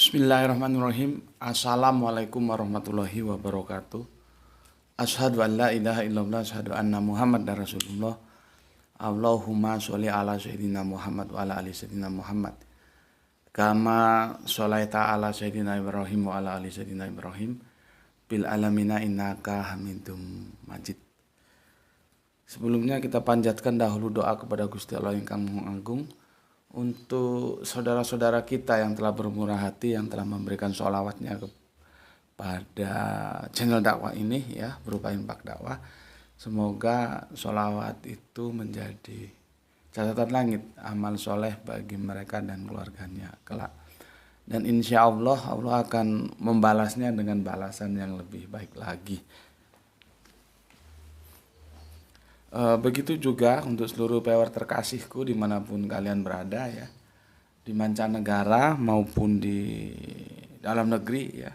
Bismillahirrahmanirrahim. Assalamualaikum warahmatullahi wabarakatuh. Asyhadu an la ilaha illallah, asyhadu anna Muhammad Rasulullah. Allahumma sholli ala sayyidina Muhammad wa ala ali sayyidina Muhammad. Kama sholaita ala sayyidina Ibrahim wa ala ali sayyidina Ibrahim bil alamina innaka Hamidum Majid. Sebelumnya kita panjatkan dahulu doa kepada Gusti Allah yang Kang Agung untuk saudara-saudara kita yang telah bermurah hati, yang telah memberikan sholawatnya kepada channel dakwah ini ya, berupa infak dakwah. Semoga sholawat itu menjadi catatan langit amal soleh bagi mereka dan keluarganya kelak. Dan insya Allah Allah akan membalasnya dengan balasan yang lebih baik lagi. Begitu juga untuk seluruh pewer terkasihku dimanapun kalian berada ya, di mancanegara maupun di dalam negeri ya,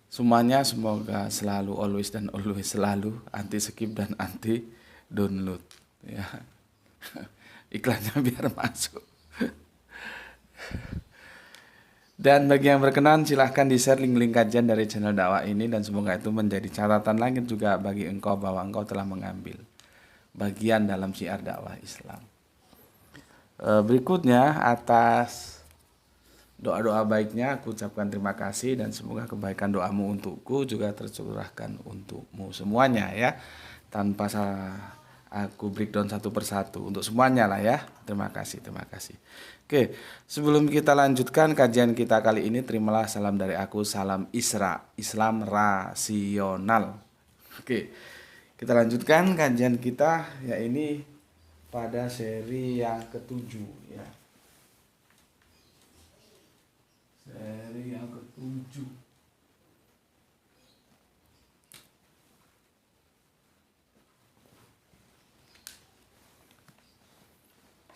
semuanya semoga selalu always dan always selalu anti skip dan anti download ya. Iklannya biar masuk. Dan bagi yang berkenan silahkan di-share link-link kajian dari channel dakwah ini, dan semoga itu menjadi catatan langit juga bagi engkau bahwa engkau telah mengambil bagian dalam syiar dakwah Islam. Berikutnya, atas doa-doa baiknya aku ucapkan terima kasih, dan semoga kebaikan doamu untukku juga tercurahkan untukmu semuanya ya, tanpa aku breakdown satu persatu, untuk semuanya lah ya. Terima kasih. Oke, sebelum kita lanjutkan kajian kita kali ini, terimalah salam dari aku, salam Islam rasional. Oke, kita lanjutkan kajian kita ya, ini pada seri yang ketujuh ya. Seri yang ketujuh.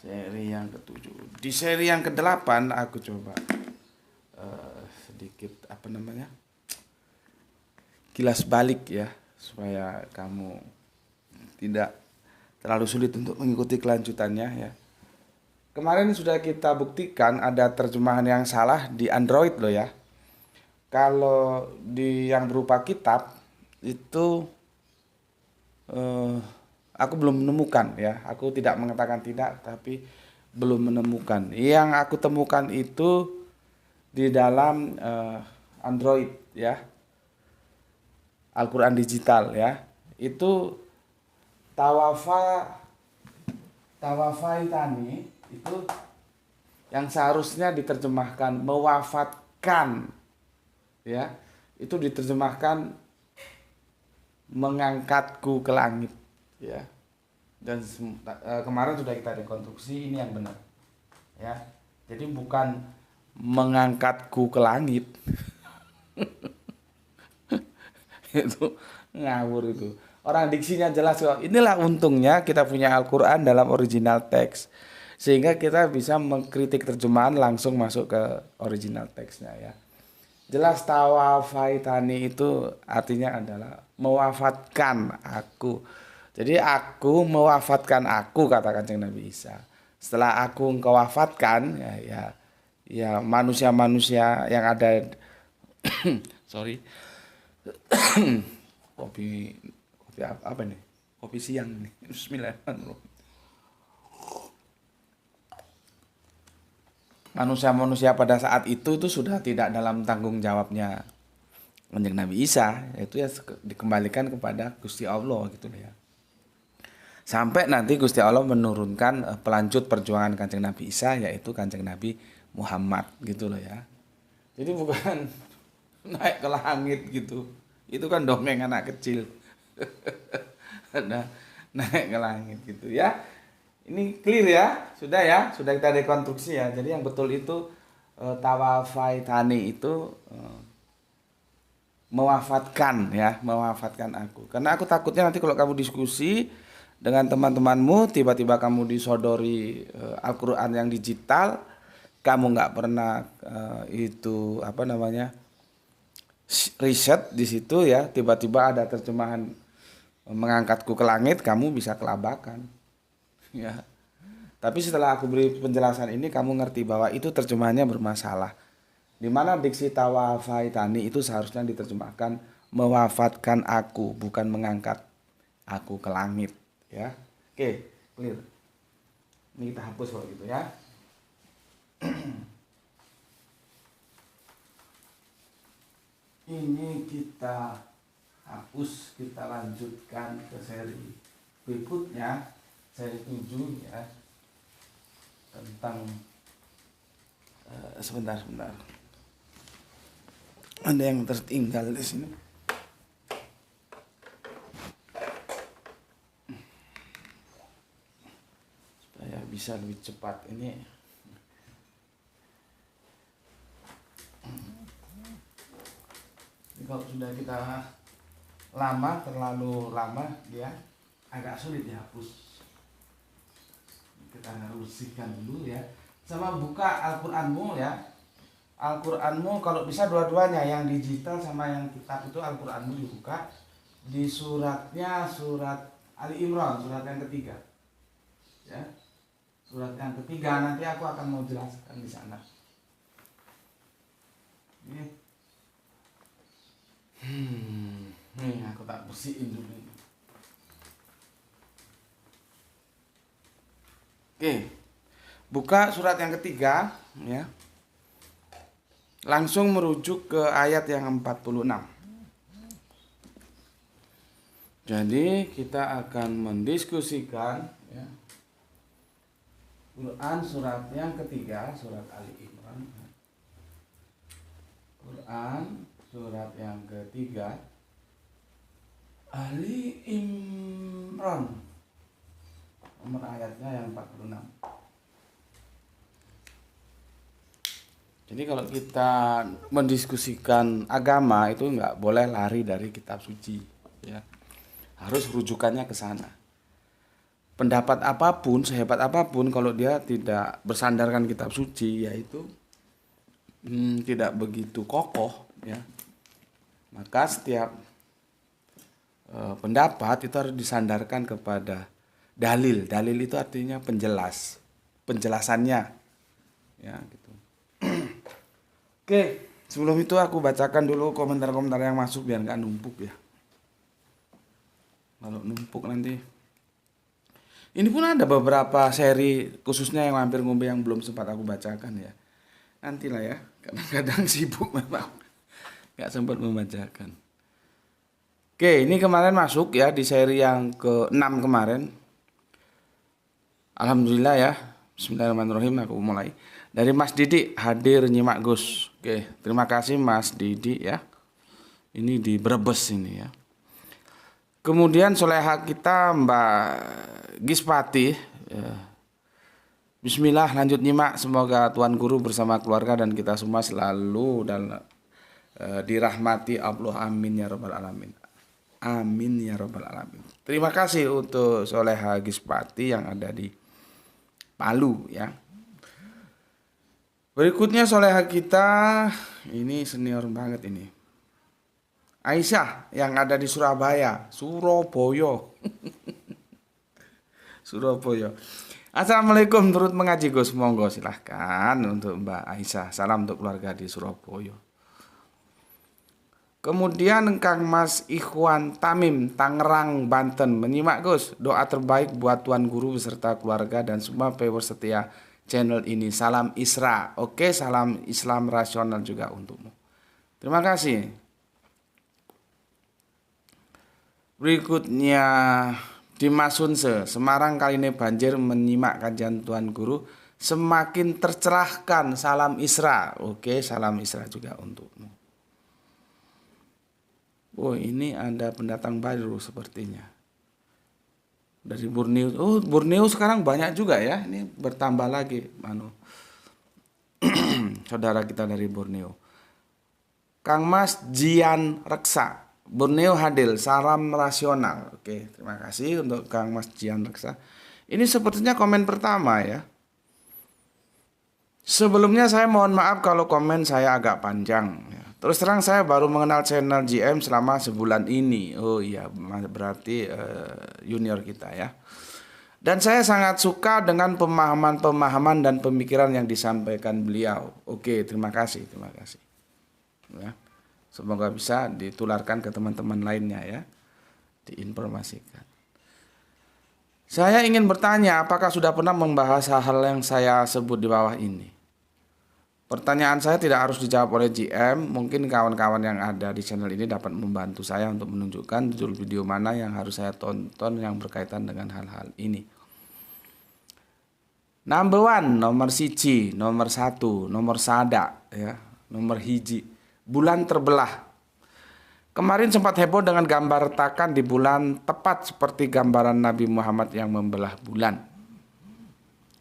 Seri yang ketujuh. Di seri yang ke-8 aku coba sedikit kilas balik ya, supaya kamu tidak terlalu sulit untuk mengikuti kelanjutannya ya. Kemarin sudah kita buktikan ada terjemahan yang salah di Android loh ya. Kalau di yang berupa kitab itu aku belum menemukan ya. Aku tidak mengatakan tidak, tapi belum menemukan. Yang aku temukan itu di dalam Android ya, Al-Quran digital ya. Itu tawafaitani itu yang seharusnya diterjemahkan mewafatkan ya, itu diterjemahkan mengangkatku ke langit ya. Dan kemarin sudah kita rekonstruksi, ini yang benar ya. Jadi bukan mengangkatku ke langit. Itu ngawur itu. Orang diksinya jelas kok. Inilah untungnya kita punya Al-Quran dalam original teks, sehingga kita bisa mengkritik terjemahan langsung masuk ke original teksnya ya. Jelas tawafaitani itu artinya adalah mewafatkan aku. Jadi aku mewafatkan aku, kata Kanjeng Nabi Isa. Setelah aku engkau wafatkan ya manusia-manusia yang ada sorry. kopi apa nih? Kopi siang nih. Bismillahirrahmanirrahim. Manusia-manusia pada saat itu sudah tidak dalam tanggung jawabnya Kanjeng Nabi Isa, yaitu ya dikembalikan kepada Gusti Allah gitu ya. Sampai nanti Gusti Allah menurunkan pelanjut perjuangan Kanjeng Nabi Isa, yaitu Kanjeng Nabi Muhammad gitu loh ya. Jadi bukan naik ke langit gitu. Itu kan dongeng anak kecil. Nah, naik ke langit gitu ya. Ini clear ya, sudah kita rekonstruksi ya. Jadi yang betul itu tawafaitani itu mewafatkan ya, mewafatkan aku. Karena aku takutnya nanti kalau kamu diskusi dengan teman-temanmu, tiba-tiba kamu disodori Al-Quran yang digital, kamu nggak pernah riset di situ ya, tiba-tiba ada terjemahan mengangkatku ke langit, kamu bisa kelabakan ya. Tapi setelah aku beri penjelasan ini, kamu ngerti bahwa itu terjemahannya bermasalah Di mana diksi tawafaitani itu seharusnya diterjemahkan mewafatkan aku, bukan mengangkat aku ke langit, ya. Oke, clear. Ini kita hapus kalau gitu ya. Ini kita hapus, kita lanjutkan ke seri berikutnya, seri 7 ya. Tentang sebentar. Ada yang tertinggal di sini. Supaya bisa lebih cepat ini. Kalau sudah kita terlalu lama, dia agak sulit dihapus. Kita harus bersihkan dulu ya. Sama buka Al-Qur'anmu ya. Al-Qur'anmu kalau bisa dua-duanya, yang digital sama yang kitab itu Al-Qur'anmu dibuka. Di suratnya surat Ali Imran, surat yang ketiga. Ya. Surat yang ketiga nanti aku akan mau jelaskan di sana. Ini. Nih aku tak bersihin dulu ini. Oke. Buka surat yang ketiga ya. Langsung merujuk ke ayat yang 46. Jadi kita akan mendiskusikan ya, Quran surat yang ketiga, surat Ali Imran. Quran surat yang ketiga, Ali Imran, nomor ayatnya yang 46. Jadi kalau kita mendiskusikan agama itu nggak boleh lari dari kitab suci, ya. Harus rujukannya ke sana. Pendapat apapun, sehebat apapun, kalau dia tidak bersandarkan kitab suci, yaitu tidak begitu kokoh, ya. Maka setiap pendapat itu harus disandarkan kepada dalil. Dalil itu artinya penjelasannya, ya gitu. Oke, sebelum itu aku bacakan dulu komentar-komentar yang masuk biar nggak numpuk ya. Kalau numpuk nanti. Ini pun ada beberapa seri khususnya yang hampir ngombe yang belum sempat aku bacakan ya. Nantilah ya, kadang-kadang sibuk memang. Gak sempat membacakan. Oke, ini kemarin masuk ya di seri yang ke-6 kemarin. Alhamdulillah ya. Bismillahirrahmanirrahim, aku mulai. Dari Mas Didi hadir nyimak Gus. Oke, terima kasih Mas Didi ya. Ini di Brebes ini ya. Kemudian soleha kita Mbak Gispati. Bismillah, lanjut nyimak. Semoga Tuan Guru bersama keluarga dan kita semua selalu dan dirahmati Allah, amin ya rabbal alamin. Amin ya rabbal alamin. Terima kasih untuk Soleha Gispati yang ada di Palu ya. Berikutnya Soleha kita ini senior banget ini. Aisyah yang ada di Surabaya. Surabaya. Assalamualaikum, turut mengaji Gus, monggo silahkan untuk Mbak Aisyah. Salam untuk keluarga di Surabaya. Kemudian Kang Mas Ikhwan Tamim, Tangerang, Banten, menyimak Gus. Doa terbaik buat Tuan Guru beserta keluarga dan semua viewers setia channel ini. Salam Isra. Oke, salam Islam rasional juga untukmu. Terima kasih. Berikutnya Dimas Sunse, Semarang kali ini banjir, menyimak kajian Tuan Guru semakin tercerahkan. Salam Isra. Oke, salam Isra juga untukmu. Oh, ini ada pendatang baru sepertinya. Dari Borneo. Oh, Borneo sekarang banyak juga ya. Ini bertambah lagi saudara kita dari Borneo. Kang Mas Jian Reksa, Borneo hadir, salam rasional. Oke, terima kasih untuk Kang Mas Jian Reksa. Ini sepertinya komen pertama ya. Sebelumnya saya mohon maaf kalau komen saya agak panjang ya. Terus terang saya baru mengenal channel GM selama sebulan ini. Oh iya, berarti junior kita ya. Dan saya sangat suka dengan pemahaman-pemahaman dan pemikiran yang disampaikan beliau. Oke, terima kasih. Ya. Semoga bisa ditularkan ke teman-teman lainnya ya, diinformasikan. Saya ingin bertanya, apakah sudah pernah membahas hal yang saya sebut di bawah ini? Pertanyaan saya tidak harus dijawab oleh GM, mungkin kawan-kawan yang ada di channel ini dapat membantu saya untuk menunjukkan judul video mana yang harus saya tonton yang berkaitan dengan hal-hal ini. Number one, nomor siji, nomor satu, nomor sada, ya, nomor hiji, bulan terbelah. Kemarin sempat heboh dengan gambar retakan di bulan tepat seperti gambaran Nabi Muhammad yang membelah bulan.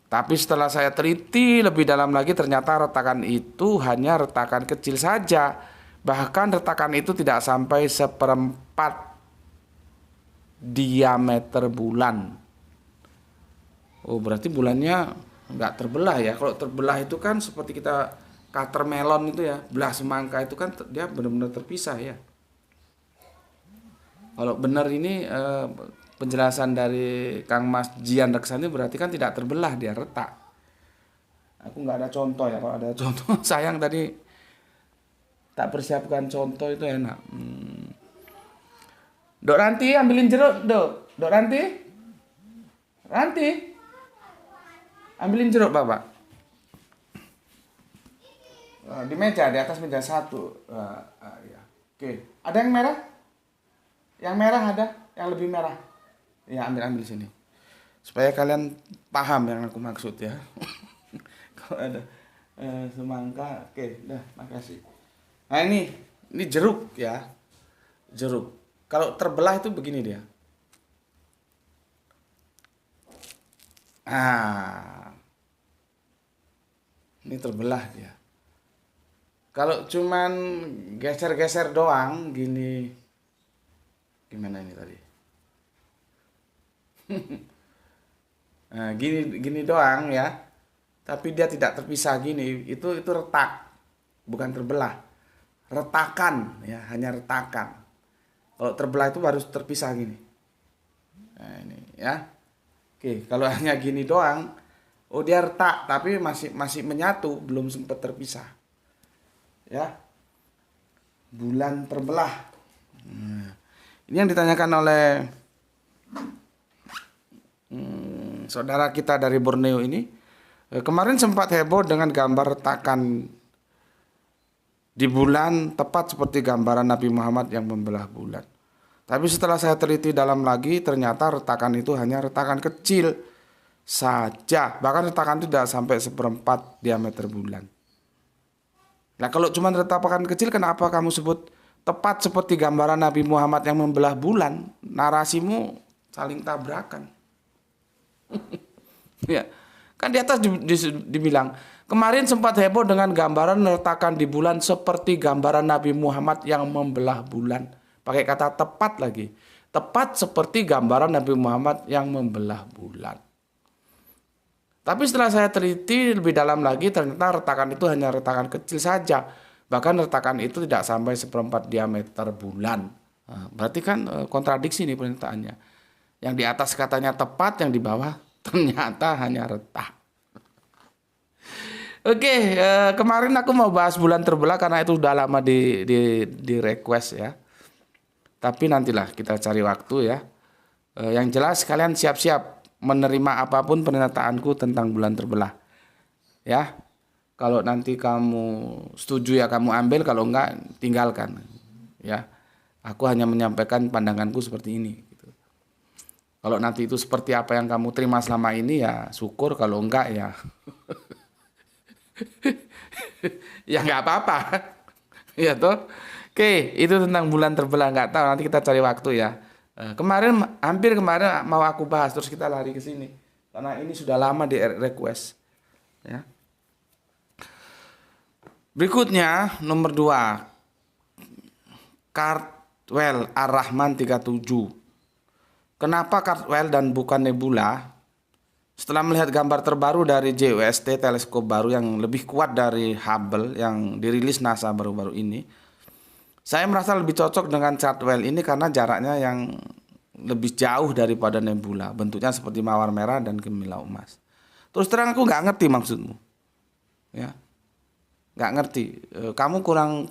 Tapi setelah saya teliti lebih dalam lagi ternyata retakan itu hanya retakan kecil saja. Bahkan retakan itu tidak sampai seperempat diameter bulan. Oh, berarti bulannya nggak terbelah ya. Kalau terbelah itu kan seperti kita cutter melon itu ya, belah semangka itu kan dia benar-benar terpisah ya. Kalau benar ini penjelasan dari Kang Mas Jian Reksani berarti kan tidak terbelah, dia retak. Aku nggak ada contoh ya, kalau ada contoh sayang tadi tak persiapkan contoh itu enak. Dok Ranti ambilin jeruk, Dok Ranti ambilin jeruk Bapak. Di meja, di atas meja satu. Ya. Oke, ada yang merah? Yang merah ada? Yang lebih merah? Ya, ambil sini. Supaya kalian paham yang aku maksud ya. Kalau ada semangka, oke, dah, makasih. Nah ini jeruk ya. Jeruk. Kalau terbelah itu begini dia. Ini terbelah dia. Kalau cuman geser-geser doang gini, gimana ini tadi? Nah, gini doang ya, tapi dia tidak terpisah gini, itu retak, bukan terbelah, retakan ya, hanya retakan. Kalau terbelah itu baru terpisah gini. Nah ini ya, oke, kalau hanya gini doang, oh dia retak, tapi masih menyatu, belum sempat terpisah, ya. Bulan terbelah. Nah, ini yang ditanyakan oleh saudara kita dari Borneo ini. Kemarin sempat heboh dengan gambar retakan di bulan tepat seperti gambaran Nabi Muhammad yang membelah bulan. Tapi setelah saya teliti dalam lagi ternyata retakan itu hanya retakan kecil saja. Bahkan retakan itu tidak sampai seperempat diameter bulan. Nah kalau cuma retakan kecil, kenapa kamu sebut tepat seperti gambaran Nabi Muhammad yang membelah bulan? Narasimu saling tabrakan. Ya, kan di atas dibilang kemarin sempat heboh dengan gambaran retakan di bulan seperti gambaran Nabi Muhammad yang membelah bulan. Pakai kata tepat lagi. Tepat seperti gambaran Nabi Muhammad yang membelah bulan. Tapi setelah saya teliti lebih dalam lagi ternyata retakan itu hanya retakan kecil saja. Bahkan retakan itu tidak sampai seperempat diameter bulan. Nah, berarti kan kontradiksi nih pernyataannya. Yang di atas katanya tepat, yang di bawah ternyata hanya retak. Oke, kemarin aku mau bahas bulan terbelah karena itu udah lama di request ya. Tapi nantilah kita cari waktu ya. Yang jelas kalian siap-siap menerima apapun pernyataanku tentang bulan terbelah. Ya. Kalau nanti kamu setuju ya kamu ambil, kalau enggak tinggalkan. Ya. Aku hanya menyampaikan pandanganku seperti ini. Kalau nanti itu seperti apa yang kamu terima selama ini ya syukur, kalau enggak ya ya nggak apa-apa. Ya toh. Oke, itu tentang bulan terbelah, nggak tahu, nanti kita cari waktu ya. Hampir kemarin mau aku bahas terus kita lari ke sini karena ini sudah lama di request ya. Berikutnya nomor 2, Cartwell Ar-Rahman 37. Kenapa Cartwell dan bukan nebula? Setelah melihat gambar terbaru dari JWST, teleskop baru yang lebih kuat dari Hubble yang dirilis NASA baru-baru ini, saya merasa lebih cocok dengan Cartwell ini karena jaraknya yang lebih jauh daripada nebula, bentuknya seperti mawar merah dan gemilau emas. Terus terang aku nggak ngerti maksudmu, ya, nggak ngerti. Kamu kurang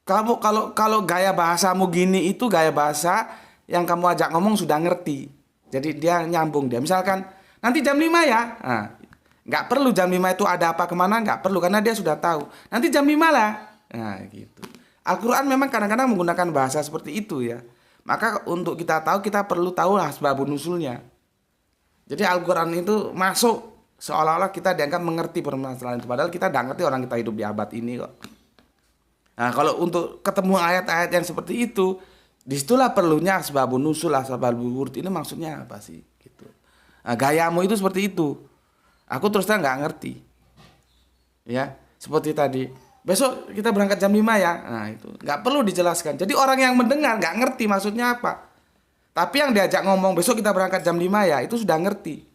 kamu kalau gaya bahasamu gini itu gaya bahasa yang kamu ajak ngomong sudah ngerti. Jadi dia nyambung dia. Misalkan nanti jam 5 ya. Nah, nggak perlu jam 5 itu ada apa kemana, nggak perlu karena dia sudah tahu. Nanti jam 5 lah. Nah, gitu. Al-Quran memang kadang-kadang menggunakan bahasa seperti itu ya. Maka untuk kita tahu kita perlu tahu asbabun nusulnya. Jadi Al-Quran itu masuk seolah-olah kita dianggap mengerti permasalahan itu. Padahal kita tidak ngerti, orang kita hidup di abad ini kok. Nah, kalau untuk ketemu ayat-ayat yang seperti itu, disitulah perlunya asbabun nusul, asbabul wurud ini maksudnya apa sih? Gitu. Nah, gayamu itu seperti itu. Aku terus terang nggak ngerti. Ya, seperti tadi. Besok kita berangkat jam 5 ya. Nah, itu nggak perlu dijelaskan. Jadi orang yang mendengar nggak ngerti maksudnya apa. Tapi yang diajak ngomong besok kita berangkat jam 5 ya, itu sudah ngerti.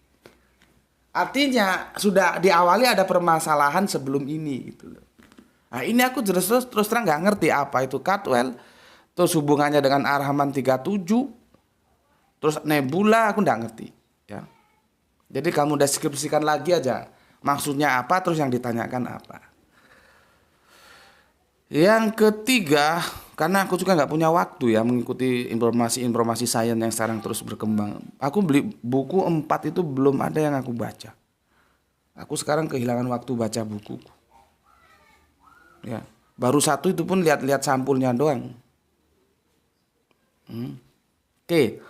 Artinya sudah diawali ada permasalahan sebelum ini gitu loh. Nah, ini aku terus terang nggak ngerti apa itu Caldwell. Terus hubungannya dengan Ar-Rahman 37. Terus nebula aku nggak ngerti, ya. Jadi kamu deskripsikan lagi aja maksudnya apa, terus yang ditanyakan apa. Yang ketiga, karena aku juga nggak punya waktu ya mengikuti informasi sains yang sekarang terus berkembang. Aku beli buku 4 itu belum ada yang aku baca. Aku sekarang kehilangan waktu baca buku. Ya, baru 1 itu pun lihat-lihat sampulnya doang. Oke.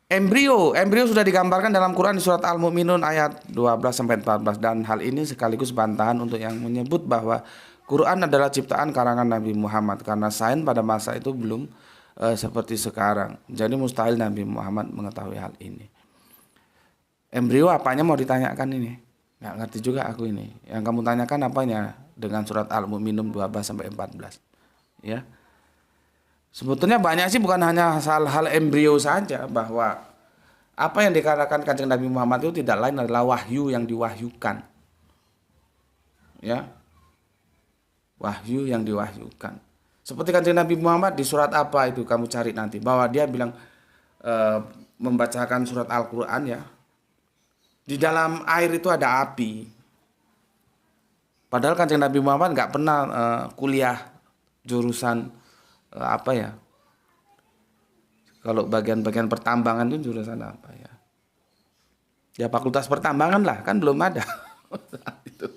Embrio sudah digambarkan dalam Quran di surat Al-Mu'minun ayat 12 sampai 14 dan hal ini sekaligus bantahan untuk yang menyebut bahwa Quran adalah ciptaan karangan Nabi Muhammad karena sains pada masa itu belum seperti sekarang. Jadi mustahil Nabi Muhammad mengetahui hal ini. Embrio apanya mau ditanyakan ini? Nggak ngerti juga aku ini. Yang kamu tanyakan apanya dengan surat Al-Mu'minun 12 sampai 14. Ya. Sebetulnya banyak sih, bukan hanya hal-hal embrio saja, bahwa apa yang dikatakan Kanjeng Nabi Muhammad itu tidak lain adalah wahyu yang diwahyukan. Ya. Wahyu yang diwahyukan. Seperti Kanjeng Nabi Muhammad di surat apa itu kamu cari nanti, bahwa dia bilang membacakan surat Al-Qur'an ya. Di dalam air itu ada api. Padahal Kanjeng Nabi Muhammad nggak pernah kuliah jurusan apa ya? Kalau bagian-bagian pertambangan itu jurusan apa ya? Ya fakultas pertambangan lah, kan belum ada. Itu.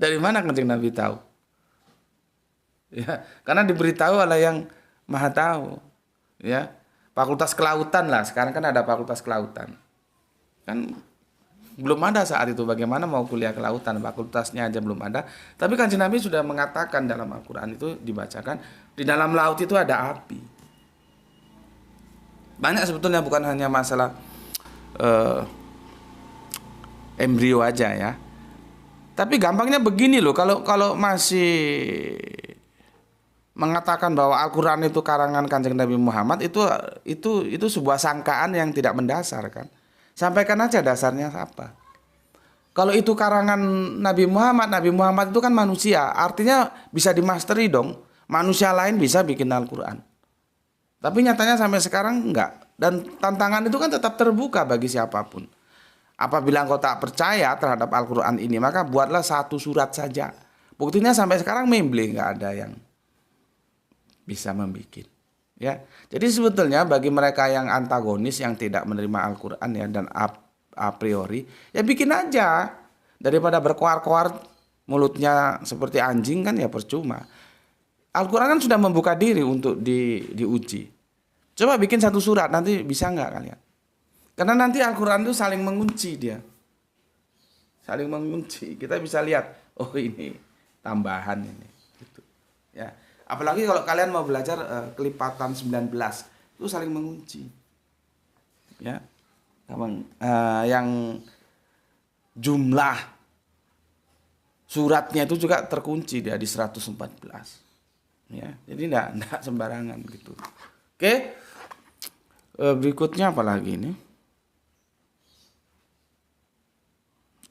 Dari mana Kanjeng Nabi tahu? Ya, karena diberitahu oleh yang Maha Tahu. Ya, fakultas kelautan lah. Sekarang kan ada fakultas kelautan. Kan belum ada saat itu, bagaimana mau kuliah kelautan, fakultasnya aja belum ada. Tapi Kanjeng Nabi sudah mengatakan dalam Al-Quran itu dibacakan, di dalam laut itu ada api. Banyak sebetulnya, bukan hanya masalah embrio aja ya. Tapi gampangnya begini loh, kalau masih mengatakan bahwa Al-Quran itu karangan Kanjeng Nabi Muhammad, itu sebuah sangkaan yang tidak mendasar kan. Sampaikan aja dasarnya apa. Kalau itu karangan Nabi Muhammad itu kan manusia, artinya bisa dimasteri dong. Manusia lain bisa bikin Al-Quran. Tapi nyatanya sampai sekarang enggak. Dan tantangan itu kan tetap terbuka bagi siapapun. Apabila engkau tak percaya terhadap Al-Quran ini, maka buatlah 1 surat saja. Buktinya sampai sekarang memble, enggak ada yang bisa membuat. Ya, jadi sebetulnya bagi mereka yang antagonis, yang tidak menerima Al-Quran ya, dan a priori, ya bikin aja. Daripada berkoar-koar mulutnya seperti anjing kan ya percuma. Al-Quran kan sudah membuka diri untuk diuji. Coba bikin 1 surat, nanti bisa nggak kalian? Karena nanti Al-Quran itu saling mengunci dia. Saling mengunci. Kita bisa lihat, oh ini tambahan ini. Gitu. Ya. Apalagi kalau kalian mau belajar kelipatan 19, itu saling mengunci. Ya. Yang jumlah suratnya itu juga terkunci dia di 114. Ya, jadi enggak sembarangan gitu. Oke. Berikutnya apa lagi ini?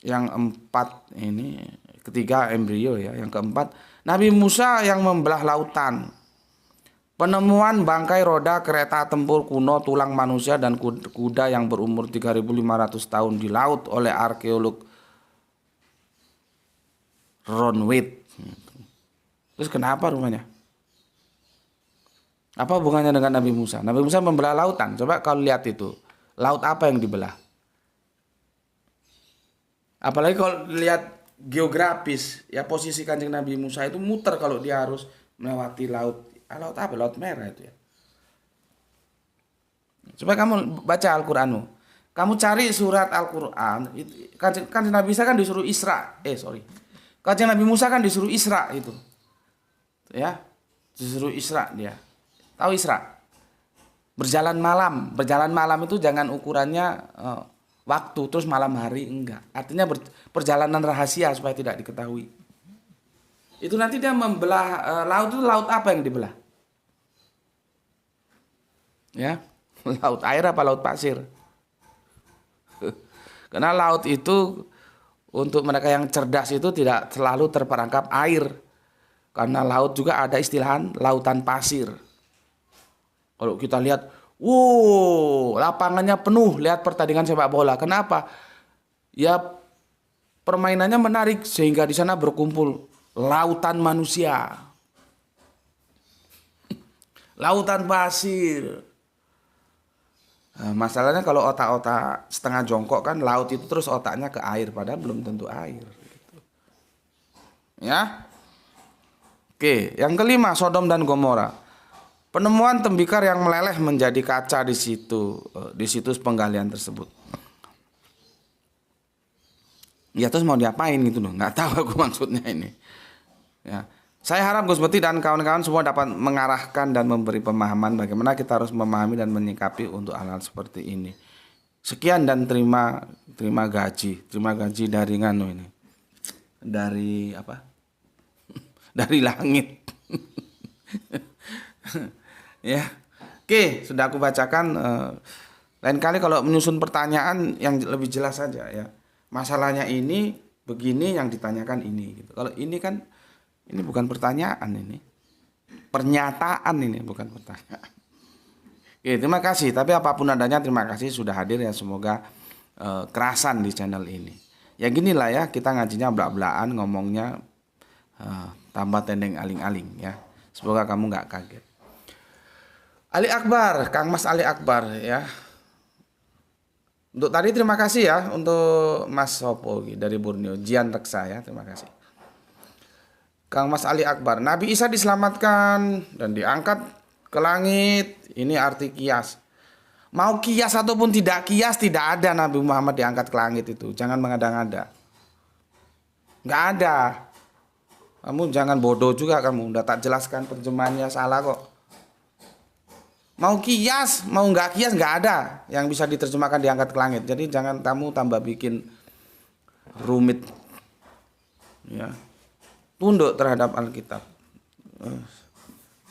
Yang 4 ini, ketiga embrio ya, yang keempat Nabi Musa yang membelah lautan. Penemuan bangkai roda kereta tempur kuno, tulang manusia dan kuda yang berumur 3.500 tahun di laut oleh arkeolog Ron Wade. Terus kenapa rumahnya? Apa hubungannya dengan Nabi Musa? Nabi Musa membelah lautan. Coba kalau lihat itu, laut apa yang dibelah? Apalagi kalau lihat geografis, ya posisi Kanjeng Nabi Musa itu muter kalau dia harus melewati laut. Laut apa? Laut Merah itu ya. Coba kamu baca Al-Qur'anmu. Kamu cari surat Al-Qur'an, Kanjeng Nabi Musa kan disuruh Isra. Kanjeng Nabi Musa kan disuruh Isra itu. Ya. Disuruh Isra dia. Tahu Isra? Berjalan malam. Berjalan malam itu jangan ukurannya waktu terus malam hari, enggak. Artinya perjalanan rahasia supaya tidak diketahui. Itu nanti dia membelah laut itu, laut apa yang dibelah? Ya, laut air apa laut pasir? Karena laut itu untuk mereka yang cerdas itu tidak selalu terperangkap air. Karena laut juga ada istilah lautan pasir. Kalau kita lihat, lapangannya penuh, lihat pertandingan sepak bola. Kenapa? Ya permainannya menarik sehingga di sana berkumpul lautan manusia. Lautan pasir. Nah, masalahnya kalau otak-otak setengah jongkok kan laut itu terus otaknya ke air, padahal belum tentu air. Gitu. Ya. Oke, yang kelima Sodom dan Gomora. Penemuan tembikar yang meleleh menjadi kaca di situs penggalian tersebut. Ya terus mau diapain gitu loh, nggak tahu aku maksudnya ini. Ya. Saya harap Gus Beti dan kawan-kawan semua dapat mengarahkan dan memberi pemahaman bagaimana kita harus memahami dan menyikapi untuk hal-hal seperti ini. Sekian dan terima gaji dari nganu ini. Dari apa? Dari langit. Ya. Oke, sudah aku bacakan. Lain kali kalau menyusun pertanyaan yang lebih jelas saja ya. Masalahnya ini begini, yang ditanyakan ini gitu. Kalau ini kan ini bukan pertanyaan, ini pernyataan, ini bukan pertanyaan. Oke, terima kasih. Tapi apapun adanya terima kasih sudah hadir ya. Semoga kerasan di channel ini. Ya ginilah ya, kita ngajinya blak-blakan, ngomongnya tambah tendeng aling-aling ya. Semoga kamu nggak kaget. Ali Akbar, Kang Mas Ali Akbar ya. Untuk tadi terima kasih ya untuk Mas Sopo dari Borneo, Jian Reksa ya, terima kasih. Kang Mas Ali Akbar, Nabi Isa diselamatkan dan diangkat ke langit. Ini arti kias. Mau kias ataupun tidak kias, tidak ada Nabi Muhammad diangkat ke langit itu. Jangan mengada-ngada. Nggak ada. Kamu jangan bodoh juga kamu. Udah tak jelaskan terjemahannya salah kok. Mau kias, mau nggak kias, nggak ada yang bisa diterjemahkan diangkat ke langit. Jadi jangan kamu tambah bikin rumit. Ya. Tunduk terhadap Alkitab.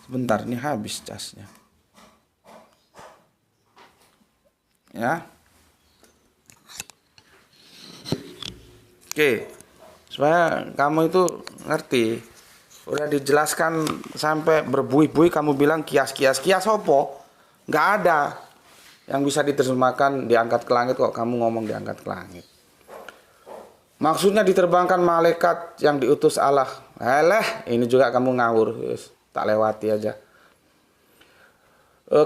Sebentar, ini habis casnya. Ya. Oke. Supaya kamu itu ngerti. Udah dijelaskan sampai berbuih-buih kamu bilang kias opo? Nggak ada yang bisa diterjemahkan diangkat ke langit kok kamu ngomong diangkat ke langit. Maksudnya diterbangkan malaikat yang diutus Allah. Ini juga kamu ngawur. Tak lewati aja.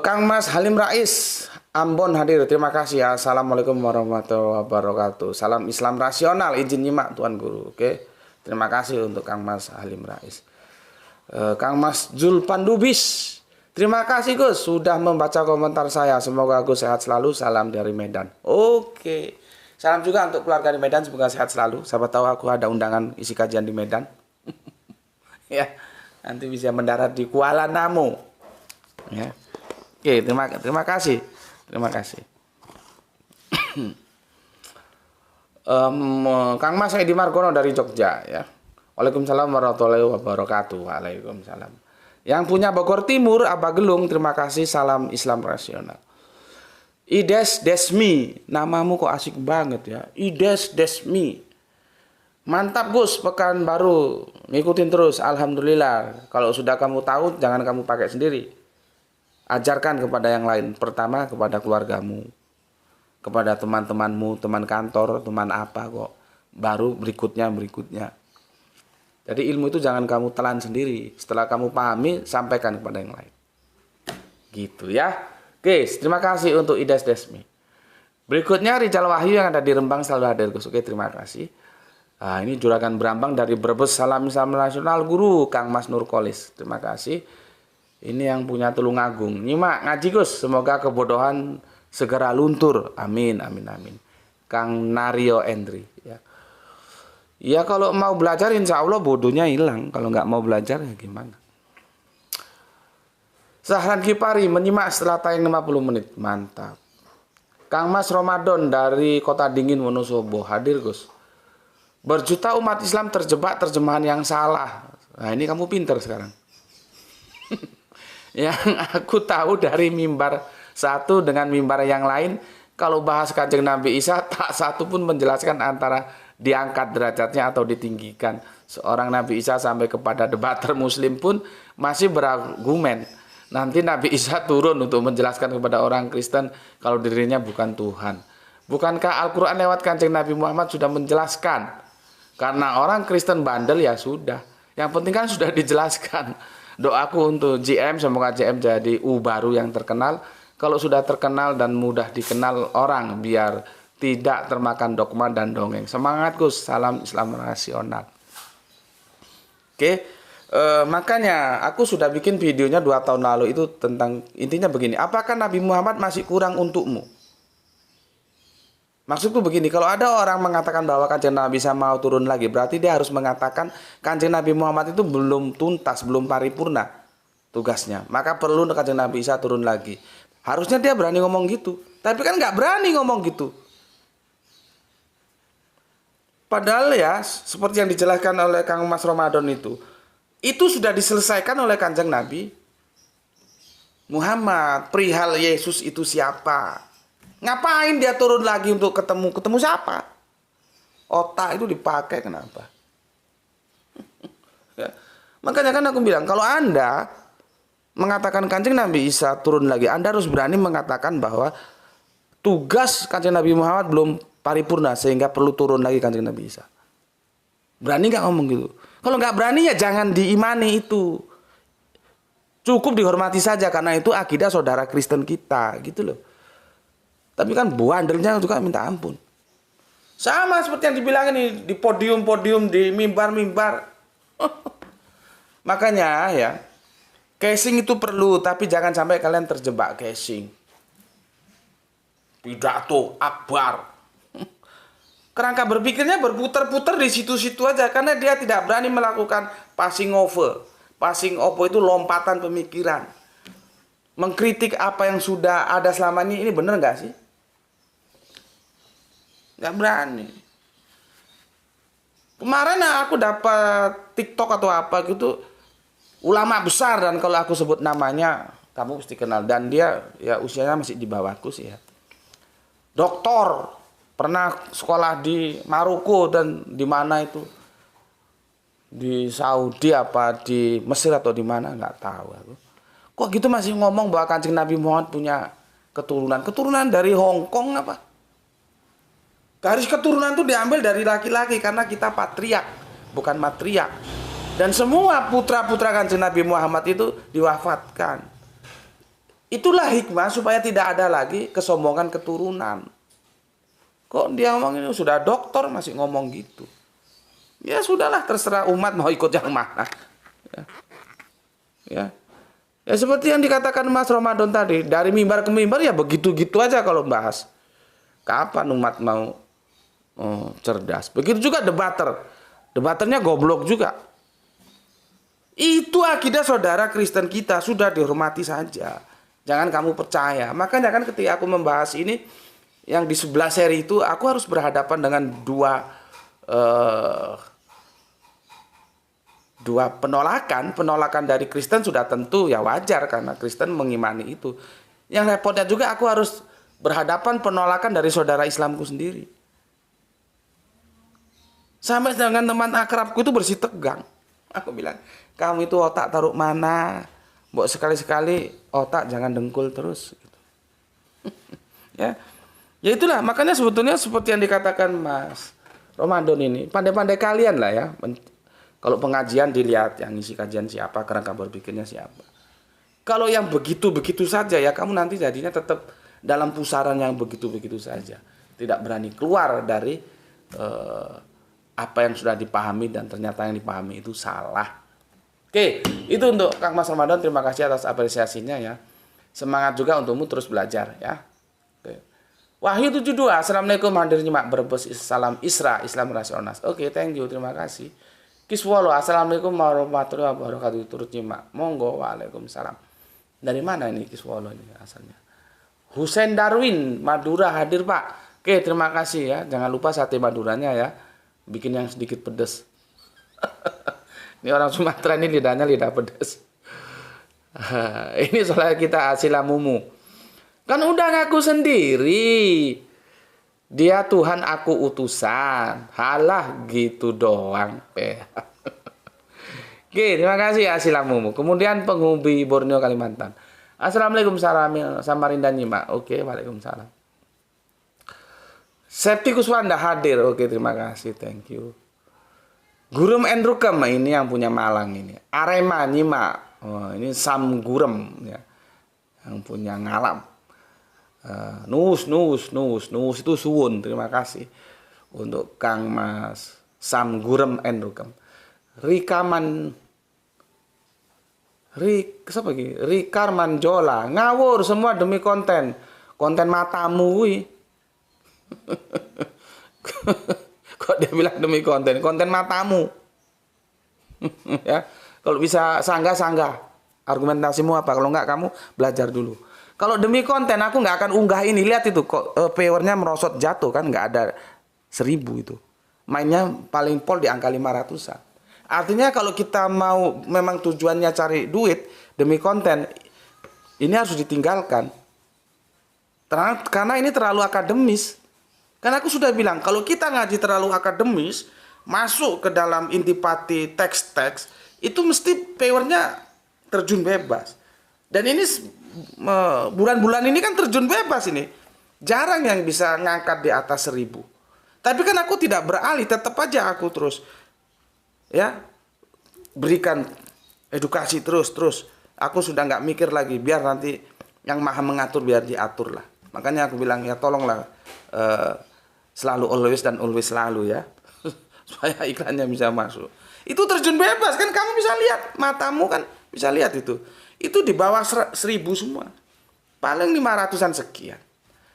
Kang Mas Halim Rais Ambon hadir. Terima kasih ya. Assalamualaikum warahmatullahi wabarakatuh. Salam Islam rasional. Izin nyimak Tuan Guru. Oke. Terima kasih untuk Kang Mas Halim Rais. Kang Mas Julpandubis. Terima kasih Gus sudah membaca komentar saya. Semoga Gus sehat selalu. Salam dari Medan. Oke. Salam juga untuk keluarga di Medan, semoga sehat selalu. Siapa tahu aku ada undangan isi kajian di Medan. Ya, nanti bisa mendarat di Kuala Namu. Ya. Oke, terima kasih. Terima kasih. Kang Mas Edi Margono dari Jogja ya. Waalaikumsalam warahmatullahi wabarakatuh. Waalaikumsalam. Yang punya Bogor Timur, Abah Gelung, terima kasih. Salam Islam rasional. Ides Desmi, namamu kok asik banget ya. Ides Desmi. Mantap Gus, pekan baru. Ngikutin terus, alhamdulillah. Kalau sudah kamu tahu, jangan kamu pakai sendiri. Ajarkan kepada yang lain. Pertama kepada keluargamu, kepada teman-temanmu, teman kantor, teman apa kok. Baru berikutnya. Jadi ilmu itu jangan kamu telan sendiri. Setelah kamu pahami, sampaikan kepada yang lain. Gitu ya. Oke, terima kasih untuk Idas Desmi. Berikutnya Rijal Wahyu yang ada di Rembang selalu hadir Gus. Oke, terima kasih. Nah, ini Juragan Brambang dari Brebes. Salam nasional Guru Kang Mas Nurkolis. Terima kasih. Ini yang punya Tulungagung. Nyimak ngaji Gus. Semoga kebodohan segera luntur. Amin. Kang Nario Endri. Ya kalau mau belajar insya Allah bodohnya hilang. Kalau nggak mau belajar ya gimana. Zahran Kipari menyimak setelah tayang 50 menit. Mantap. Kang Mas Ramadan dari Kota Dingin Wonosobo. Hadir Gus. Berjuta umat Islam terjebak terjemahan yang salah. Nah ini kamu pinter sekarang. Yang aku tahu dari mimbar satu dengan mimbar yang lain, kalau bahas Kanjeng Nabi Isa, tak satu pun menjelaskan antara diangkat derajatnya atau ditinggikan. Seorang Nabi Isa sampai kepada debater Muslim pun masih berargumen. Nanti Nabi Isa turun untuk menjelaskan kepada orang Kristen kalau dirinya bukan Tuhan. Bukankah Al-Quran lewat Kanjeng Nabi Muhammad sudah menjelaskan? Karena orang Kristen bandel ya sudah. Yang penting kan sudah dijelaskan. Doaku untuk JM, semoga JM jadi baru yang terkenal. Kalau sudah terkenal dan mudah dikenal orang, biar tidak termakan dogma dan dongeng. Semangat Gus, salam Islam rasional. Oke, makanya aku sudah bikin videonya 2 tahun lalu itu tentang, intinya begini. Apakah Nabi Muhammad masih kurang untukmu? Maksudku begini, kalau ada orang mengatakan bahwa Kanjeng Nabi Isa mau turun lagi, berarti dia harus mengatakan Kanjeng Nabi Muhammad itu belum tuntas, belum paripurna tugasnya. Maka perlu Kanjeng Nabi Isa turun lagi. Harusnya dia berani ngomong gitu. Tapi kan nggak berani ngomong gitu. Padahal ya, seperti yang dijelaskan oleh Kang Mas Ramadan itu sudah diselesaikan oleh Kanjeng Nabi Muhammad. Perihal Yesus itu siapa? Ngapain dia turun lagi untuk ketemu siapa? Otak itu dipakai kenapa? Ya. Makanya kan aku bilang, kalau Anda mengatakan Kanjeng Nabi Isa turun lagi, Anda harus berani mengatakan bahwa tugas Kanjeng Nabi Muhammad belum paripurna sehingga perlu turun lagi Kanjeng Nabi Isa. Berani nggak ngomong gitu? Kalau nggak berani ya jangan diimani itu. Cukup dihormati saja karena itu akidah saudara Kristen kita, gitu loh. Tapi kan bandelnya juga minta ampun. Sama seperti yang dibilang ini di podium-podium, di mimbar-mimbar. Makanya ya, casing itu perlu, tapi jangan sampai kalian terjebak casing. Pidato akbar. Kerangka berpikirnya berputar-putar di situ-situ aja karena dia tidak berani melakukan passing over. Passing over itu lompatan pemikiran. Mengkritik apa yang sudah ada selama ini benar nggak sih? Nggak berani. Kemarin aku dapat TikTok atau apa gitu, ulama besar, dan kalau aku sebut namanya kamu pasti kenal, dan dia ya usianya masih di bawahku sih ya. Doktor, pernah sekolah di Maroko dan di mana itu, di Saudi apa di Mesir atau di mana nggak tahu aku. Kok gitu masih ngomong bahwa Kanjeng Nabi Muhammad punya keturunan dari Hong Kong apa? Garis keturunan itu diambil dari laki-laki karena kita patriark, bukan matriark. Dan semua putra-putra Kanjeng Nabi Muhammad itu diwafatkan. Itulah hikmah supaya tidak ada lagi kesombongan keturunan. Kok dia ngomong ini sudah doktor masih ngomong gitu? Ya sudahlah, terserah umat mau ikut yang mana. Ya seperti yang dikatakan Mas Ramadan tadi, dari mimbar ke mimbar ya begitu-gitu aja kalau bahas. Kapan umat mau cerdas? Begitu juga debaternya goblok juga. Itu akidah saudara Kristen kita, sudah dihormati saja. Jangan kamu percaya. Makanya kan ketika aku membahas ini, yang di sebelah seri itu, aku harus berhadapan dengan dua penolakan dari Kristen. Sudah tentu ya wajar karena Kristen mengimani itu. Yang repotnya juga aku harus berhadapan penolakan dari saudara Islamku sendiri. Sampai dengan teman akrabku itu bersih tegang. Aku bilang, kamu itu otak taruh mana? Mbok sekali-sekali otak jangan dengkul terus gitu. Ya. Ya itulah, makanya sebetulnya seperti yang dikatakan Mas Ramadan ini, pandai-pandai kalian lah ya. Kalau pengajian dilihat yang ngisi kajian siapa, kerangka berpikirnya siapa. Kalau yang begitu-begitu saja ya kamu nanti jadinya tetap dalam pusaran yang begitu-begitu saja. Tidak berani keluar dari apa yang sudah dipahami dan ternyata yang dipahami itu salah. Oke, itu untuk Kang Mas Ramadan. Terima kasih atas apresiasinya ya. Semangat juga untukmu terus belajar ya. Oke. Wahyu 72, Assalamualaikum hadir nyimak Brebes, salam Isra, Islam Rasionas. Oke, thank you, terima kasih. Kiswolo, Assalamualaikum warahmatullahi wabarakatuh, turut nyimak. Monggo, waalaikumsalam. Dari mana ini Kiswolo ini asalnya? Husein Darwin, Madura hadir Pak. Oke, terima kasih ya. Jangan lupa sate Maduranya ya. Bikin yang sedikit pedas. Ini orang Sumatera ini lidahnya lidah pedas. Ini soalnya kita asilamumu. Kan udah ngaku sendiri. Dia Tuhan, aku utusan. Halah gitu doang. Oke, terima kasih asilamumu. Kemudian penghubung Borneo Kalimantan. Assalamualaikum salam Samarinda nyimak. Oke, waalaikumsalam. Septikus Wanda hadir. Oke, terima kasih. Thank you. Gurem Endrukem ini yang punya Malang ini. Arema nyimak. Oh, ini Sam Gurem ya. Yang punya Ngalam. Nus itu suwun. Terima kasih untuk Kang Mas Sam Gurem Endrukem. Rikar Manjola ngawur semua demi konten matamu wi. Kok dia bilang demi konten matamu. Ya, kalau bisa sanggah argumentasimu apa, kalau enggak kamu belajar dulu. Kalau demi konten aku nggak akan unggah ini. Lihat itu kok viewernya merosot jatuh kan, nggak ada 1000 itu. Mainnya paling pol di angka 500-an. Artinya kalau kita mau memang tujuannya cari duit demi konten, ini harus ditinggalkan. Karena ini terlalu akademis. Karena aku sudah bilang kalau kita ngaji terlalu akademis, masuk ke dalam intipati teks-teks, itu mesti viewernya terjun bebas. Dan ini bulan-bulan ini kan terjun bebas ini. Jarang yang bisa ngangkat di atas 1000. Tapi kan aku tidak beralih, tetap aja aku terus ya berikan edukasi terus. Aku sudah nggak mikir lagi, biar nanti yang maha mengatur biar diatur lah. Makanya aku bilang ya tolonglah selalu always dan always selalu ya. Supaya iklannya bisa masuk. Itu terjun bebas kan, kamu bisa lihat, matamu kan bisa lihat itu. Itu di bawah 1000 semua. Paling 500-an sekian.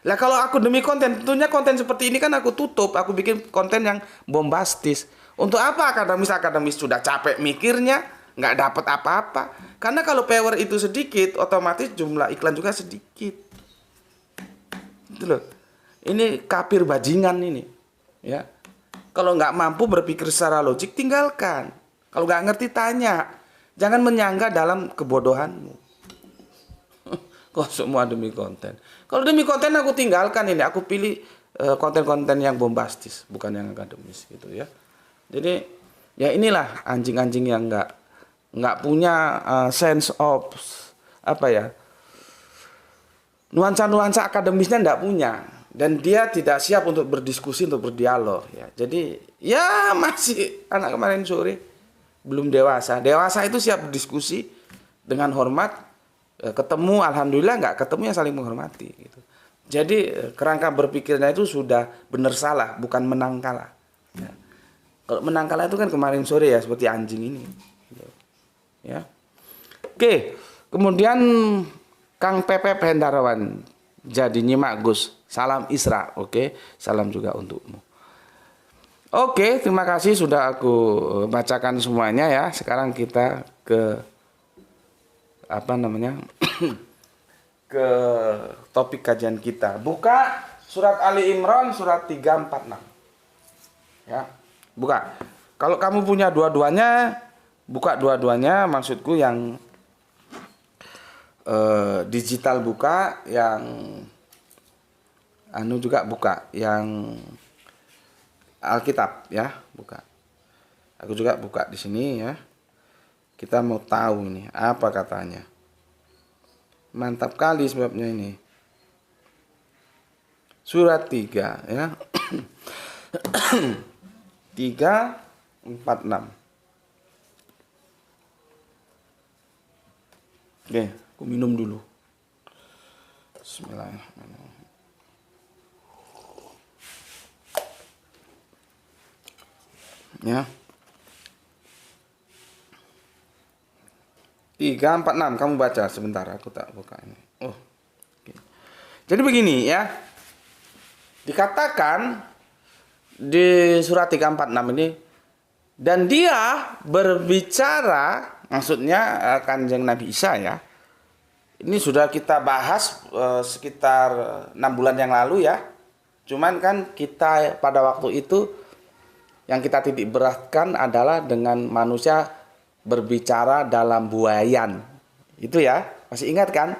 Lah kalau aku demi konten, tentunya konten seperti ini kan aku tutup. Aku bikin konten yang bombastis. Untuk apa akademis sudah capek mikirnya, nggak dapat apa-apa. Karena kalau power itu sedikit, otomatis jumlah iklan juga sedikit. Itu loh. Ini kafir bajingan ini. Ya. Kalau nggak mampu berpikir secara logik, tinggalkan. Kalau nggak ngerti, tanya. Jangan menyangga dalam kebodohanmu. Kok semua demi konten. Kalau demi konten aku tinggalkan ini. Aku pilih konten-konten yang bombastis, bukan yang akademis gitu ya. Jadi ya inilah anjing-anjing yang nggak punya sense of apa ya, nuansa-nuansa akademisnya nggak punya, dan dia tidak siap untuk berdiskusi, untuk berdialog ya. Jadi ya masih anak kemarin sore, belum dewasa. Dewasa itu siap berdiskusi dengan hormat, ketemu alhamdulillah, nggak ketemu ya saling menghormati gitu. Jadi kerangka berpikirnya itu sudah benar salah, bukan menang kalah ya. Kalau menang kalah itu kan kemarin sore ya, seperti anjing ini gitu. Ya. Oke, kemudian Kang Pepe Hendarawan, jadi nyimak Gus, salam Isra. Oke, salam juga untukmu. Oke, terima kasih sudah aku bacakan semuanya ya. Sekarang kita ke apa namanya? Ke topik kajian kita. Buka surat Ali Imran surat 346. Ya, buka. Kalau kamu punya dua-duanya, buka dua-duanya, maksudku yang digital buka, yang anu juga buka, yang Alkitab ya, buka. Aku juga buka di sini ya. Kita mau tahu ini apa katanya. Mantap kali sebabnya ini. Surat 3 ya. 3, 4, 6. Oke, aku minum dulu. Bismillahirrahmanirrahim. Ya. 3, 4, 6 kamu baca sebentar, aku tak buka ini. Oh. Oke. Jadi begini ya. Dikatakan di surat 3, 4, 6 ini, dan dia berbicara, maksudnya Kanjeng Nabi Isa ya. Ini sudah kita bahas sekitar 6 bulan yang lalu ya. Cuman kan kita pada waktu itu yang kita titik beratkan adalah dengan manusia berbicara dalam buayan. Itu ya, masih ingat kan?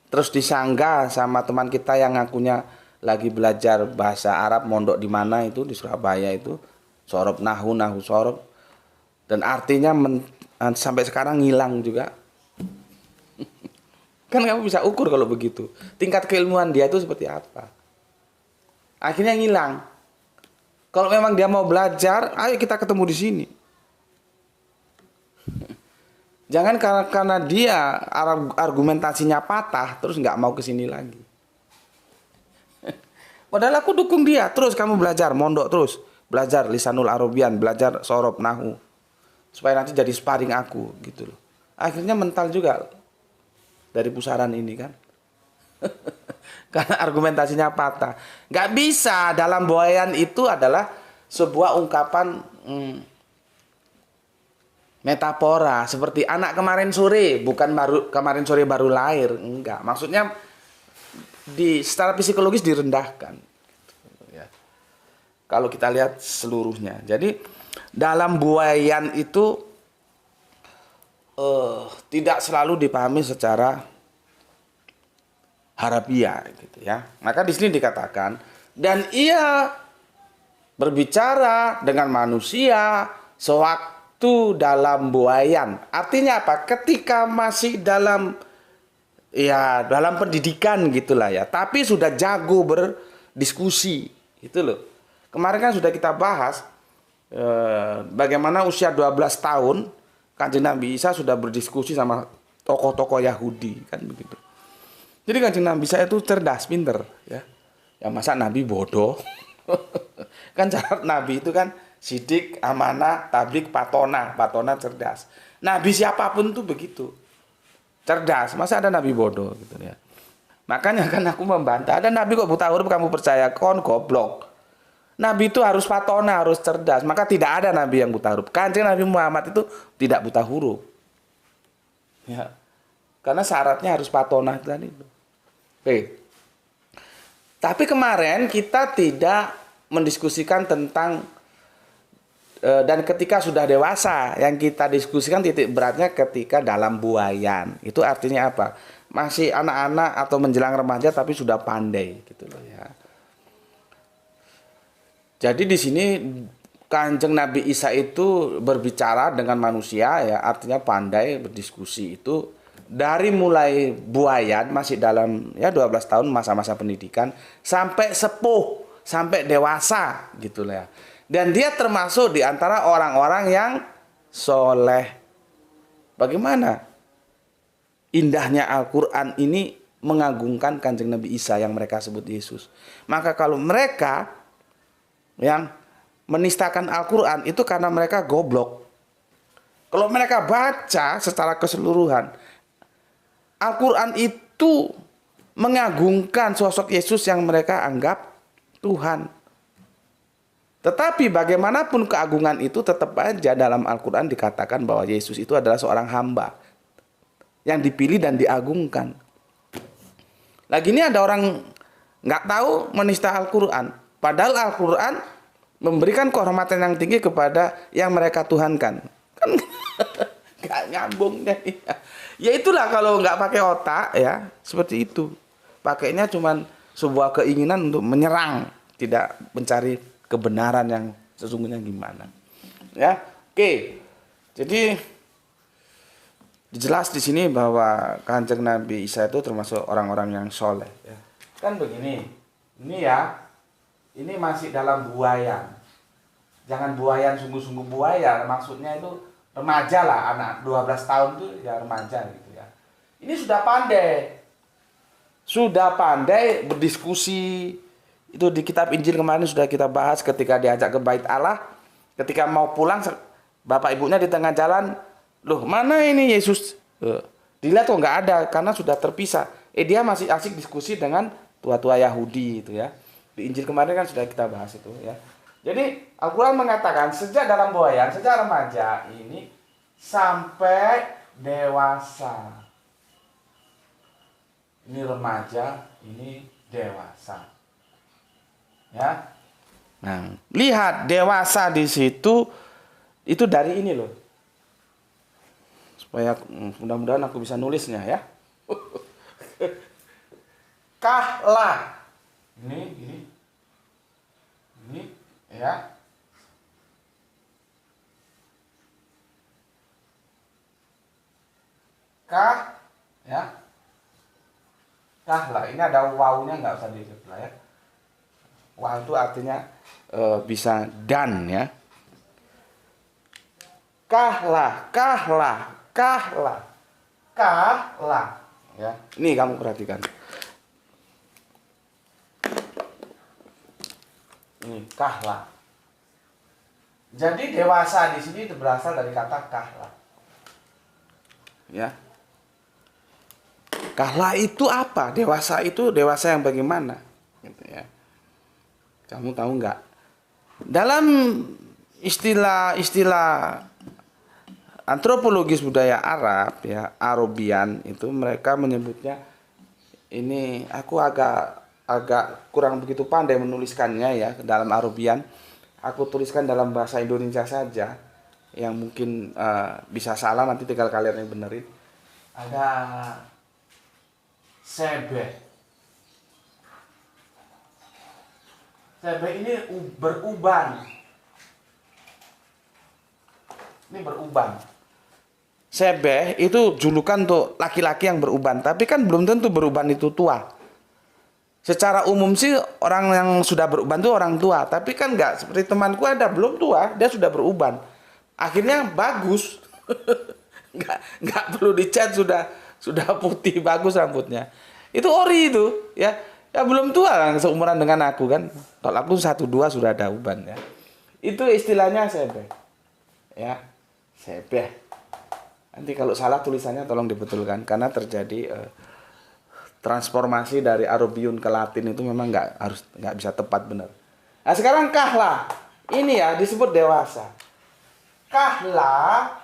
Terus disanggah sama teman kita yang ngakunya lagi belajar bahasa Arab, mondok di mana itu, di Surabaya itu. Sorob nahu sorob. Dan artinya sampai sekarang ngilang juga. Kan kamu bisa ukur kalau begitu. Tingkat keilmuan dia itu seperti apa. Akhirnya ngilang. Kalau memang dia mau belajar, ayo kita ketemu di sini. Jangan karena dia argumentasinya patah, terus nggak mau ke sini lagi. Padahal aku dukung dia. Terus kamu belajar, mondok terus. Belajar lisanul Arabian, belajar sorob nahu. Supaya nanti jadi sparring aku, gitu loh. Akhirnya mental juga dari pusaran ini kan. Karena argumentasinya patah. Nggak bisa, dalam buayan itu adalah sebuah ungkapan metafora. Seperti anak kemarin sore, bukan kemarin sore baru lahir. Enggak, maksudnya secara psikologis direndahkan. Ya. Kalau kita lihat seluruhnya. Jadi dalam buayan itu tidak selalu dipahami secara harafiah gitu ya. Maka di sini dikatakan, dan ia berbicara dengan manusia sewaktu dalam buayan. Artinya apa? Ketika masih dalam pendidikan gitulah ya. Tapi sudah jago berdiskusi. Itu loh. Kemarin kan sudah kita bahas bagaimana usia 12 tahun Kanjeng Nabi Isa sudah berdiskusi sama tokoh-tokoh Yahudi kan begitu. Jadi Kanjeng Nabi Isa itu cerdas, pinter ya. Ya masa Nabi bodoh? Kan cara Nabi itu kan sidik, amanah, tablik, patona cerdas. Nabi siapapun tuh begitu. Cerdas, masa ada Nabi bodoh gitu ya. Makanya kan aku membantah, ada Nabi kok buta huruf kamu percaya, kon goblok. Nabi itu harus patona, harus cerdas. Maka tidak ada Nabi yang buta huruf. Kanjeng Nabi Muhammad itu tidak buta huruf. Ya. Karena syaratnya harus patona tadi itu. Oke. Tapi kemarin kita tidak mendiskusikan tentang dan ketika sudah dewasa, yang kita diskusikan titik beratnya ketika dalam buayan. Itu artinya apa? Masih anak-anak atau menjelang remaja tapi sudah pandai gitu loh ya. Jadi di sini Kanjeng Nabi Isa itu berbicara dengan manusia ya, artinya pandai berdiskusi itu dari mulai buayan masih dalam ya 12 tahun masa-masa pendidikan sampai sepuh, sampai dewasa gitu lah ya. Dan dia termasuk di antara orang-orang yang soleh. Bagaimana indahnya Al-Quran ini mengagungkan Kanjeng Nabi Isa yang mereka sebut Yesus. Maka kalau mereka yang menistakan Al-Quran itu karena mereka goblok. Kalau mereka baca secara keseluruhan, Al-Quran itu mengagungkan sosok Yesus yang mereka anggap Tuhan. Tetapi bagaimanapun keagungan itu tetap aja dalam Al-Quran dikatakan bahwa Yesus itu adalah seorang hamba yang dipilih dan diagungkan. Lagi ini ada orang nggak tahu menista Al-Quran. Padahal Al-Quran memberikan kehormatan yang tinggi kepada yang mereka tuhankan. Kan nggak nyambung deh. Ya itulah kalau nggak pakai otak ya seperti itu. Pakainya cuman sebuah keinginan untuk menyerang, tidak mencari kebenaran yang sesungguhnya gimana. Ya, oke. Jadi Jelas di sini bahwa Kanjeng Nabi Isa itu termasuk orang-orang yang soleh. Ya. Kan begini, ini ya, ini masih dalam buayan. Jangan buayan sungguh-sungguh buaya, maksudnya itu remaja lah, anak 12 tahun itu ya remaja gitu ya. Ini sudah pandai berdiskusi. Itu di kitab Injil kemarin sudah kita bahas ketika diajak ke Bait Allah, ketika mau pulang bapak ibunya di tengah jalan, loh mana ini Yesus? Dilihat kok nggak ada karena sudah terpisah. Dia masih asik diskusi dengan tua-tua Yahudi itu ya. Di Injil kemarin kan sudah kita bahas itu ya. Jadi Al-Quran mengatakan sejak dalam buayan, sejak remaja ini sampai dewasa. Ini remaja, ini dewasa. Ya. Nah, lihat dewasa di situ itu dari ini loh. Supaya mudah-mudahan aku bisa nulisnya ya. Kahla. Ini ya. Kah ya. Kahla. Ini ada wawunya nggak usah dilihat ya. Waw itu artinya bisa dan ya. Kahla ya. Ini kamu perhatikan. Ini kahla. Jadi dewasa di sini berasal dari kata kahla. Ya. Kahla itu apa? Dewasa itu dewasa yang bagaimana? Gitu ya. Kamu tahu nggak? Dalam istilah antropologis budaya Arab ya, Arabian itu mereka menyebutnya ini aku agak kurang begitu pandai menuliskannya ya dalam Arabian. Aku tuliskan dalam bahasa Indonesia saja yang mungkin bisa salah nanti tinggal kalian yang benerin. Ada sebeh. Sebeh ini beruban. Ini beruban. Sebeh itu julukan untuk laki-laki yang beruban, tapi kan belum tentu beruban itu tua. Secara umum sih orang yang sudah beruban itu orang tua, tapi kan enggak seperti temanku ada belum tua, dia sudah beruban. Akhirnya bagus. Enggak perlu dicat sudah putih bagus rambutnya. Itu ori itu, ya. Ya belum tua kan seumuran dengan aku kan. Kalau aku 1-2 sudah ada uban ya. Itu istilahnya sebeh. Ya. Sebeh. Nanti kalau salah tulisannya tolong dibetulkan karena terjadi transformasi dari Arabiun ke Latin itu memang nggak bisa tepat benar. Nah sekarang kahla ini ya disebut dewasa. Kahla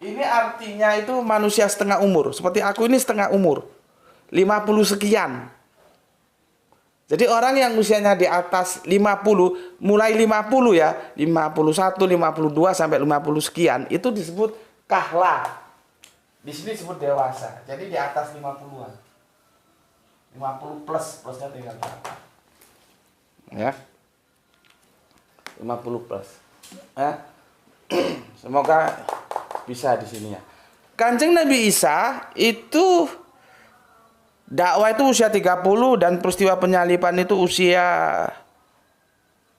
ini artinya itu manusia setengah umur. Seperti aku ini setengah umur, 50 sekian. Jadi orang yang usianya di atas 50, mulai 50 ya, 51, 52 sampai 50 sekian, itu disebut kahla. Di sini disebut dewasa. Jadi di atas 50-an. 50 plusnya tinggal berapa? Ya. 50 plus. Ya. Semoga bisa di sini ya. Kanjeng Nabi Isa itu dakwah itu usia 30 dan peristiwa penyaliban itu usia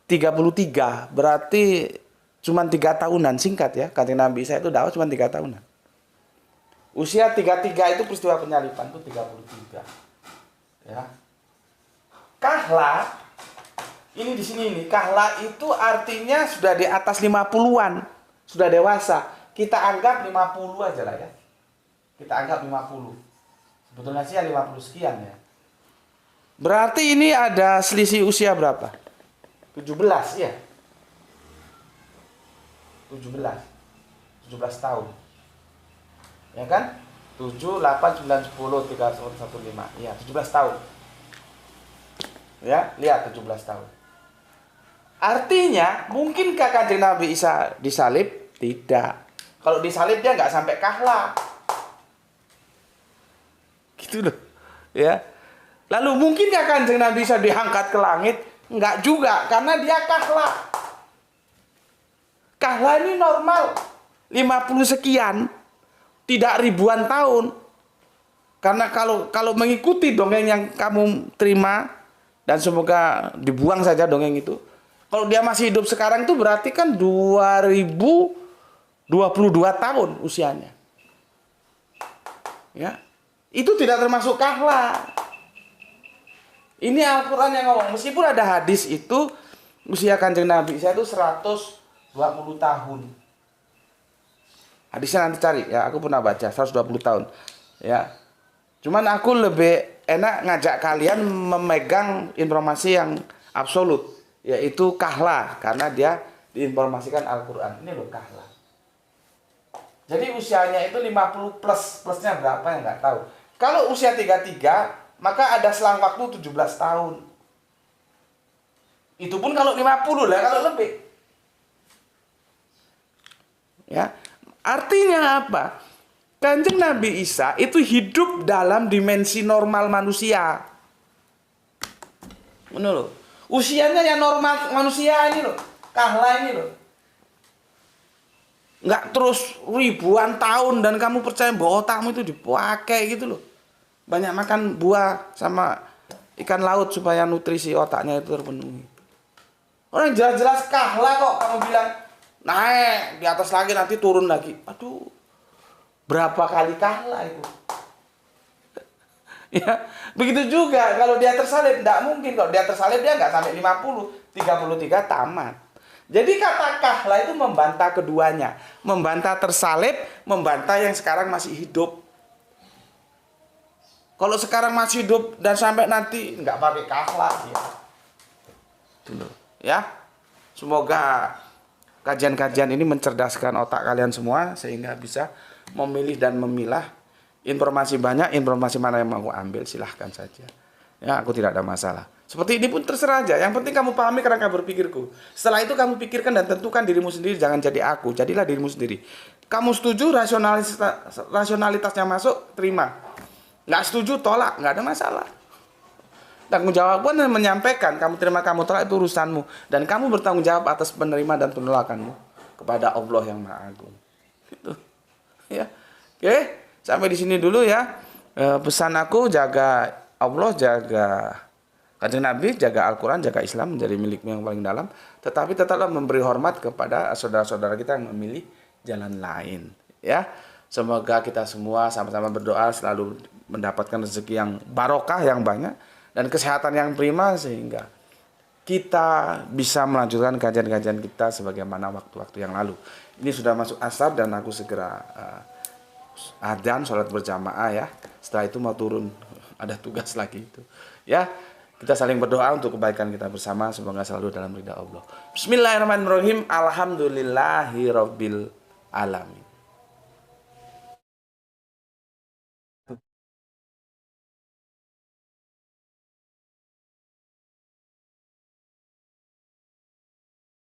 33. Berarti cuma 3 tahunan, singkat ya. Kanjeng Nabi Isa itu dakwah cuma 3 tahunan. Usia 33 itu peristiwa penyaliban itu 33. Ya. Kahla ini di sini nih, kahla itu artinya sudah di atas 50-an, sudah dewasa. Kita anggap 50 aja lah ya. Kita anggap 50. Sebetulnya sih 50 sekian ya. Berarti ini ada selisih usia berapa? 17 ya. 17 tahun. Ya kan? 7, 8, 9, 10, 3, 1, 5. Iya, 17 tahun. Ya, lihat 17 tahun. Artinya, mungkinkah Kanjeng Nabi Isa disalib? Tidak. Kalau disalib dia nggak sampai kahla. Gitu loh. Ya. Lalu mungkinkah Kanjeng Nabi Isa diangkat ke langit? Enggak juga, karena dia kahla. Kahla ini normal. 50 sekian. tidak ribuan tahun. Karena kalau mengikuti dongeng yang kamu terima, dan semoga dibuang saja dongeng itu. Kalau dia masih hidup sekarang itu berarti kan 2022 tahun usianya. Ya. Itu tidak termasuk kahla. Ini Al-Quran yang ngomong. Meskipun ada hadis itu usia Kanjeng Nabi Isa itu 120 tahun. Hadisnya nanti cari ya, aku pernah baca 120 tahun. Ya. Cuman aku lebih enak ngajak kalian memegang informasi yang absolut, yaitu kahla, karena dia diinformasikan Al-Quran. Ini loh kahla. Jadi usianya itu 50 plus, plusnya berapa ya nggak tahu. Kalau usia 33, maka ada selang waktu 17 tahun. Itu pun kalau 50 lah, kalau lebih. Ya. Artinya apa? Kanjeng Nabi Isa itu hidup dalam dimensi normal manusia. Benar loh. Usianya yang normal manusia ini loh. Kahla ini loh. Nggak terus ribuan tahun dan kamu percaya bahwa otakmu itu dipakai gitu loh. Banyak makan buah sama ikan laut supaya nutrisi otaknya itu terpenuhi. Orang jelas-jelas kahla kok kamu bilang naik di atas lagi nanti turun lagi. Aduh, berapa kali kahla itu? Ya, begitu juga kalau dia tersalib, tidak mungkin kalau dia tersalib dia nggak sampai 50, 33 tamat. Jadi kata kahla itu membantah keduanya, membantah tersalib, membantah yang sekarang masih hidup. Kalau sekarang masih hidup dan sampai nanti nggak pakai kahla, ya. Dulu, ya. Semoga kajian-kajian ini mencerdaskan otak kalian semua sehingga bisa memilih dan memilah informasi banyak, informasi mana yang mau ambil silahkan saja. Ya, aku tidak ada masalah. Seperti ini pun terserah aja. Yang penting kamu pahami kerangka berpikirku. Setelah itu kamu pikirkan dan tentukan dirimu sendiri. Jangan jadi aku. Jadilah dirimu sendiri. Kamu setuju rasionalitasnya masuk, terima. Nggak setuju, tolak. Nggak ada masalah. Tanggung jawab pun menyampaikan. Kamu terima, kamu tolak, itu urusanmu. Dan kamu bertanggung jawab atas penerima dan penolakanmu kepada Allah yang Maha Agung. Gitu. Ya. Oke. Sampai di sini dulu ya. Pesan aku, jaga Allah, jaga Kanjeng Nabi, jaga Al-Quran, jaga Islam menjadi milikmu yang paling dalam. Tetapi tetaplah memberi hormat kepada saudara-saudara kita yang memilih jalan lain. Ya, semoga kita semua sama-sama berdoa selalu mendapatkan rezeki yang barokah, yang banyak, dan kesehatan yang prima sehingga kita bisa melanjutkan kajian-kajian kita sebagaimana waktu-waktu yang lalu. Ini sudah masuk asar dan aku segera adzan, sholat berjamaah ya. Setelah itu mau turun, ada tugas lagi itu. Ya. Kita saling berdoa untuk kebaikan kita bersama. Semoga selalu dalam ridha Allah. Bismillahirrahmanirrahim. Alhamdulillahirabbil alamin.